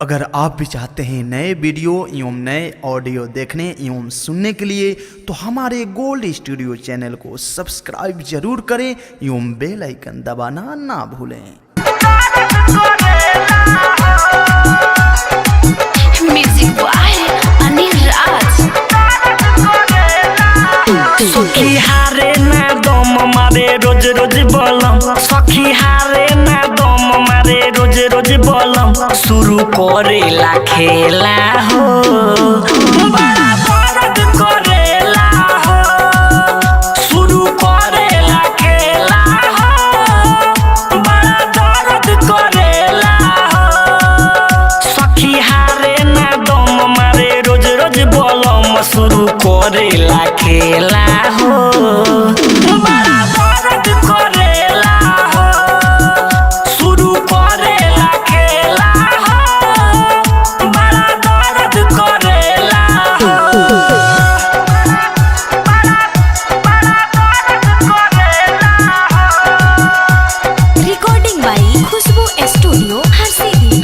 अगर आप भी चाहते हैं नए वीडियो एवं नए ऑडियो देखने एवं सुनने के लिए तो हमारे गोल्ड स्टूडियो चैनल को सब्सक्राइब जरूर करें एवं बेल आइकन दबाना ना भूलें। Music boy Anil Raj. सखी हारे ना दम मारे रोज रोज बलम, सखी हारे ना दम मारे रोज रोज बलम, शुरू करेला खेला हो बड़ा दर्द करेला हो, शुरू करेला खेला हो बड़ा दर्द करेला हो। सखी हारे ना दम मारे रोज रोज बलम, शुरू करेला खेला हो बड़ा दर्द करेला हो, शुरू करेला खेला हो बड़ा दर्द करेला हो, बड़ा दर्द करेला हो। रिकॉर्डिंग बाई खुशबू स्टूडियो हरसिद्धि।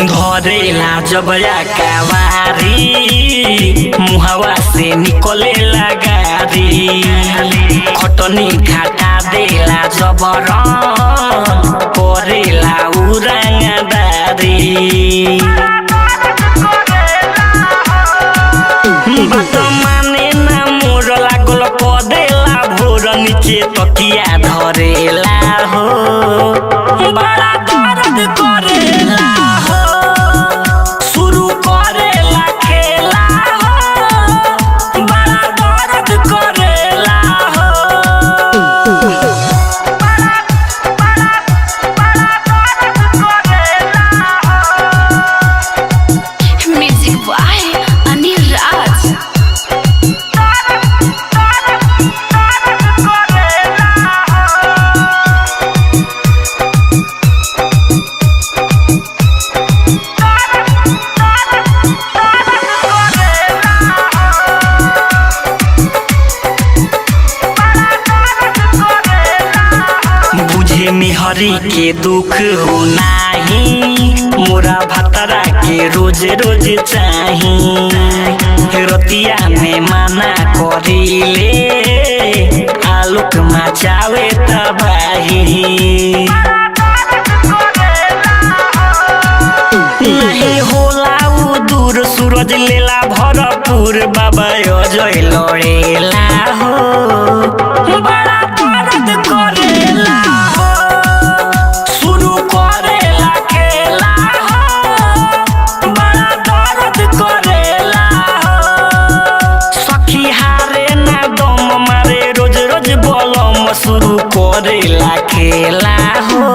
धरेला जबया कावारी, मुहावा से निकले गारी, खटनी खाटा देला जबरन, करेला उरांगदारी। बात माने ना मोर लागल कदेला भोर, नीचे तकिया धरेला हो बड़ा दर्द करेला हो, शुरू करेला खेला हो बड़ा दर्द करेला हो, बड़ा दर्द करेला हो। Music boy Anil Raj. बुझे मिहरी के दुख हो नाही, मोरा भतरा के रोज रोज चाही, रतिया में मना करिले आलोक मचावे तबाही। नहीं होला उ दूर सूरज लेला भरपूर, बाबा अजय लड़ेला हो बड़ा दर्द करेला हो, शुरू करेला खेला हो बड़ा दर्द करेला हो। सखी हारे ना दम मारे रोज रोज बलम, शुरू करेला खेला हो